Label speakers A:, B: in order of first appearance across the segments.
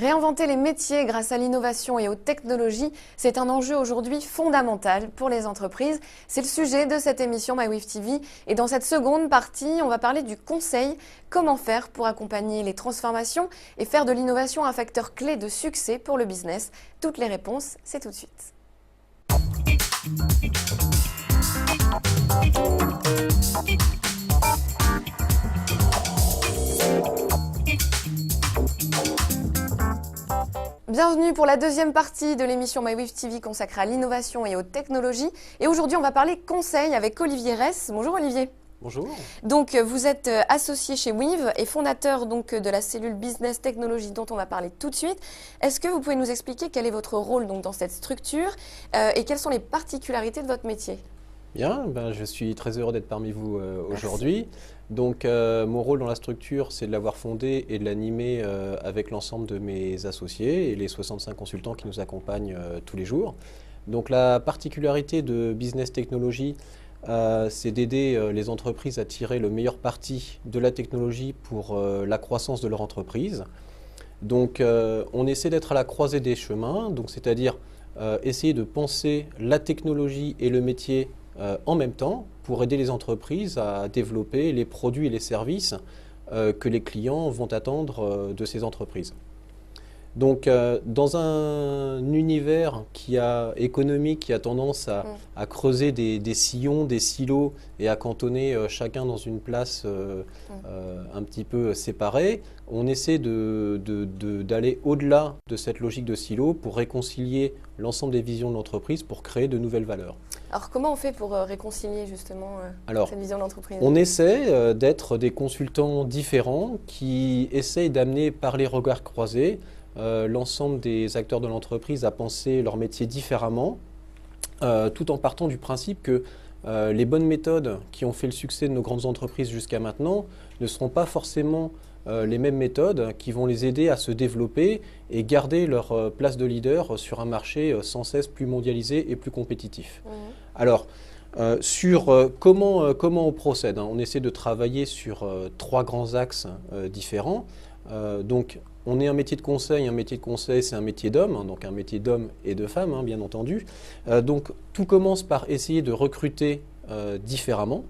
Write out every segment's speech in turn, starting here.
A: Réinventer les métiers grâce à l'innovation et aux technologies, c'est un enjeu aujourd'hui fondamental pour les entreprises. C'est le sujet de cette émission MyWave TV. Et dans cette seconde partie, on va parler du conseil. Comment faire pour accompagner les transformations et faire de l'innovation un facteur clé de succès pour le business? Toutes les réponses, c'est tout de suite. Bienvenue pour la deuxième partie de l'émission MyWave TV consacrée à l'innovation et aux technologies. Et aujourd'hui, on va parler conseil avec Olivier Ress. Bonjour Olivier.
B: Bonjour.
A: Donc, vous êtes associé chez Weave et fondateur donc, de la cellule Business Technology dont on va parler tout de suite. Est-ce que vous pouvez nous expliquer quel est votre rôle donc, dans cette structure et quelles sont les particularités de votre métier?
B: Bien, je suis très heureux d'être parmi vous aujourd'hui. Donc, mon rôle dans la structure, c'est de l'avoir fondée et de l'animer avec l'ensemble de mes associés et les 65 consultants qui nous accompagnent tous les jours. Donc, la particularité de Business Technology, c'est d'aider les entreprises à tirer le meilleur parti de la technologie pour la croissance de leur entreprise. Donc, on essaie d'être à la croisée des chemins, donc c'est-à-dire essayer de penser la technologie et le métier en même temps pour aider les entreprises à développer les produits et les services que les clients vont attendre de ces entreprises. Donc, dans un univers économique qui a tendance à creuser des sillons, des silos et à cantonner chacun dans une place un petit peu séparée, on essaie d'aller au-delà de cette logique de silo pour réconcilier l'ensemble des visions de l'entreprise pour créer de nouvelles valeurs.
A: Alors, comment on fait pour réconcilier justement cette vision de l'entreprise?
B: On essaie d'être des consultants différents qui essayent d'amener par les regards croisés l'ensemble des acteurs de l'entreprise à penser leur métier différemment, tout en partant du principe que les bonnes méthodes qui ont fait le succès de nos grandes entreprises jusqu'à maintenant ne seront pas forcément les mêmes méthodes qui vont les aider à se développer et garder leur place de leader sur un marché sans cesse plus mondialisé et plus compétitif. Alors, sur comment on procède, on essaie de travailler sur trois grands axes différents. Donc, on est un métier de conseil c'est un métier d'homme, donc un métier d'homme et de femme, bien entendu. Donc tout commence par essayer de recruter différemment.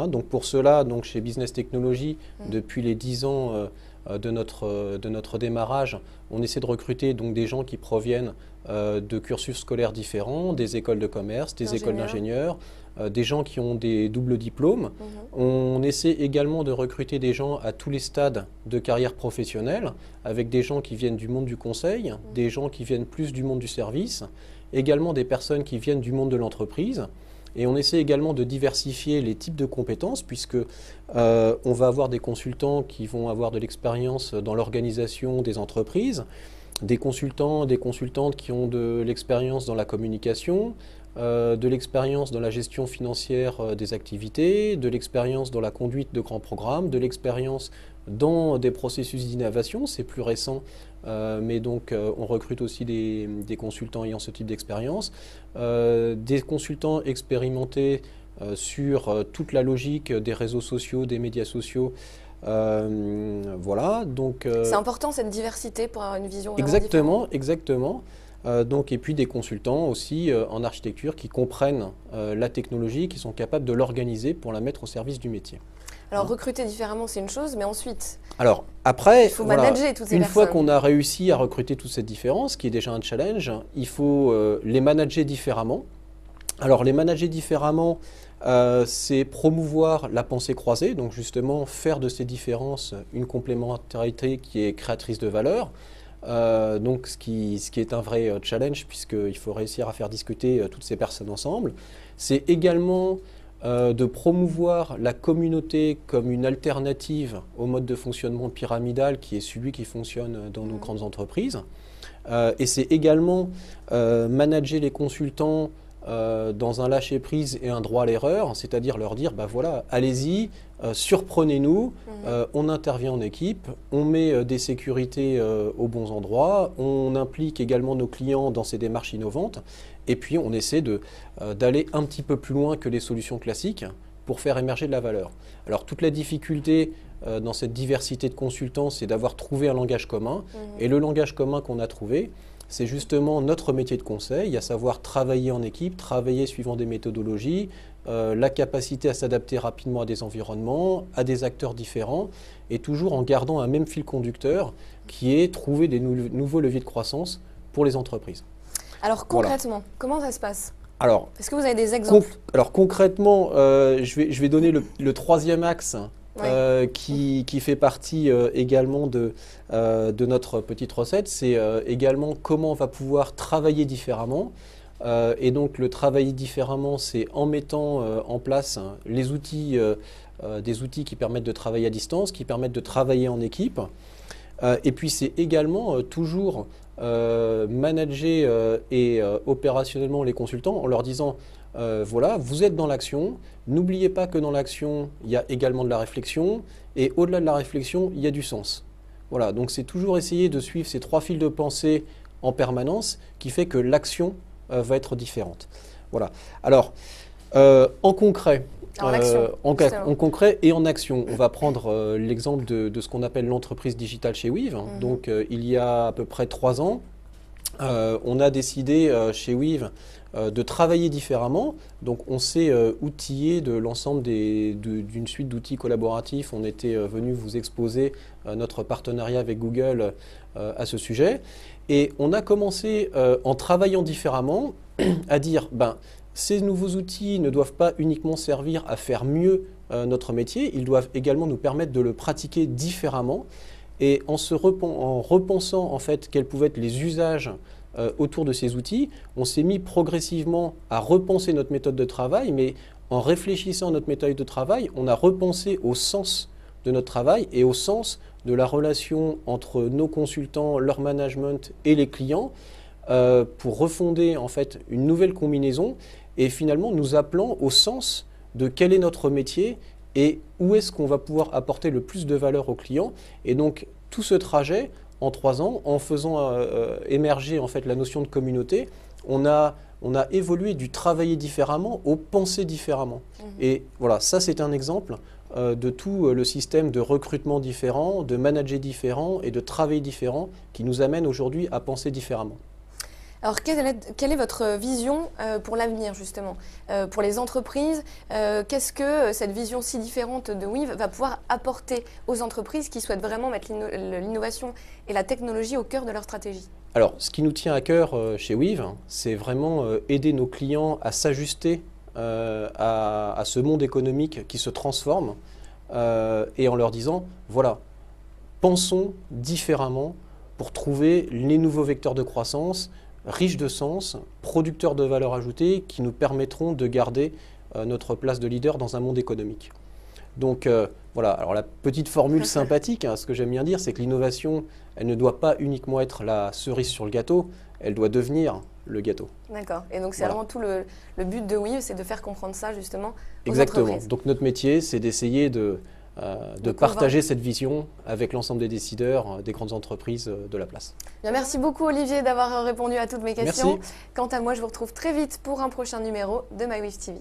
B: Donc pour cela, donc chez Business Technology, depuis les 10 ans de notre démarrage, on essaie de recruter donc, des gens qui proviennent de cursus scolaires différents, des écoles de commerce, des écoles d'ingénieurs, des gens qui ont des doubles diplômes. On essaie également de recruter des gens à tous les stades de carrière professionnelle, avec des gens qui viennent du monde du conseil, des gens qui viennent plus du monde du service, également des personnes qui viennent du monde de l'entreprise. Et on essaie également de diversifier les types de compétences, puisque on va avoir des consultants qui vont avoir de l'expérience dans l'organisation des entreprises, des consultants, des consultantes qui ont de l'expérience dans la communication, de l'expérience dans la gestion financière des activités, de l'expérience dans la conduite de grands programmes, de l'expérience dans des processus d'innovation, c'est plus récent, mais donc on recrute aussi des consultants ayant ce type d'expérience, des consultants expérimentés sur toute la logique des réseaux sociaux, des médias sociaux. Voilà, donc
A: c'est important cette diversité pour avoir une vision vraiment différente.
B: Exactement. Donc, et puis des consultants aussi en architecture qui comprennent la technologie, qui sont capables de l'organiser pour la mettre au service du métier.
A: Alors recruter différemment c'est une chose, mais ensuite
B: après,
A: il faut manager toutes ces personnes.
B: Une fois qu'on a réussi à recruter toute cette différence, qui est déjà un challenge, il faut les manager différemment. Alors les manager différemment, c'est promouvoir la pensée croisée, donc justement faire de ces différences une complémentarité qui est créatrice de valeur. Donc ce qui est un vrai challenge, puisqu'il faut réussir à faire discuter toutes ces personnes ensemble. C'est également de promouvoir la communauté comme une alternative au mode de fonctionnement pyramidal qui est celui qui fonctionne dans nos grandes entreprises. Et c'est également manager les consultants dans un lâcher-prise et un droit à l'erreur, c'est-à-dire leur dire, voilà, allez-y, surprenez-nous, on intervient en équipe, on met des sécurités aux bons endroits, on implique également nos clients dans ces démarches innovantes, et puis on essaie d'aller un petit peu plus loin que les solutions classiques pour faire émerger de la valeur. Alors toute la difficulté dans cette diversité de consultants, c'est d'avoir trouvé un langage commun. Et le langage commun qu'on a trouvé, c'est justement notre métier de conseil, à savoir travailler en équipe, travailler suivant des méthodologies, la capacité à s'adapter rapidement à des environnements, à des acteurs différents, et toujours en gardant un même fil conducteur qui est trouver des nouveaux leviers de croissance pour les entreprises.
A: Alors concrètement, comment ça se passe?
B: Alors,
A: est-ce que vous avez des exemples?
B: Alors concrètement, je vais donner le troisième axe qui fait partie également de notre petite recette. C'est également comment on va pouvoir travailler différemment. Et donc le travailler différemment, c'est en mettant en place les outils, des outils qui permettent de travailler à distance, qui permettent de travailler en équipe. Et puis c'est également toujours manager et opérationnellement les consultants en leur disant voilà, vous êtes dans l'action, n'oubliez pas que dans l'action, il y a également de la réflexion, et au-delà de la réflexion, il y a du sens. Voilà, donc c'est toujours essayer de suivre ces trois fils de pensée en permanence qui fait que l'action va être différente. Voilà. Alors, en concret, en concret et en action, on va prendre l'exemple de ce qu'on appelle l'entreprise digitale chez Weave. Donc, il y a à peu près 3 ans, on a décidé chez Weave de travailler différemment. Donc, on s'est outillé de l'ensemble d'une suite d'outils collaboratifs. On était venu vous exposer notre partenariat avec Google à ce sujet. Et on a commencé en travaillant différemment à dire ces nouveaux outils ne doivent pas uniquement servir à faire mieux notre métier, ils doivent également nous permettre de le pratiquer différemment. Et en repensant en fait quels pouvaient être les usages autour de ces outils, on s'est mis progressivement à repenser notre méthode de travail, mais en réfléchissant à notre méthode de travail, on a repensé au sens de notre travail et au sens de la relation entre nos consultants, leur management et les clients pour refonder en fait une nouvelle combinaison et finalement nous appelant au sens de quel est notre métier et où est-ce qu'on va pouvoir apporter le plus de valeur aux clients. Et donc tout ce trajet en 3 ans, en faisant émerger en fait la notion de communauté, on a évolué du travailler différemment au penser différemment. Et voilà, ça c'est un exemple de tout le système de recrutement différent, de manager différent et de travail différent qui nous amène aujourd'hui à penser différemment.
A: Alors, quelle est votre vision pour l'avenir, justement, pour les entreprises? Qu'est-ce que cette vision si différente de Weave va pouvoir apporter aux entreprises qui souhaitent vraiment mettre l'innovation et la technologie au cœur de leur stratégie?
B: Alors, ce qui nous tient à cœur chez Weave, c'est vraiment aider nos clients à s'ajuster à ce monde économique qui se transforme et en leur disant, voilà, pensons différemment pour trouver les nouveaux vecteurs de croissance, riches de sens, producteurs de valeur ajoutée qui nous permettront de garder notre place de leader dans un monde économique. Donc voilà, alors la petite formule sympathique, ce que j'aime bien dire, c'est que l'innovation, elle ne doit pas uniquement être la cerise sur le gâteau, elle doit devenir le gâteau.
A: D'accord, et donc c'est vraiment tout le but de Weave, c'est de faire comprendre ça justement aux
B: Exactement,
A: entreprises.
B: donc notre métier, c'est d'essayer de partager cette vision avec l'ensemble des décideurs des grandes entreprises de la place.
A: Bien, merci beaucoup Olivier d'avoir répondu à toutes mes questions.
B: Merci.
A: Quant à moi, je vous retrouve très vite pour un prochain numéro de MyWeave TV.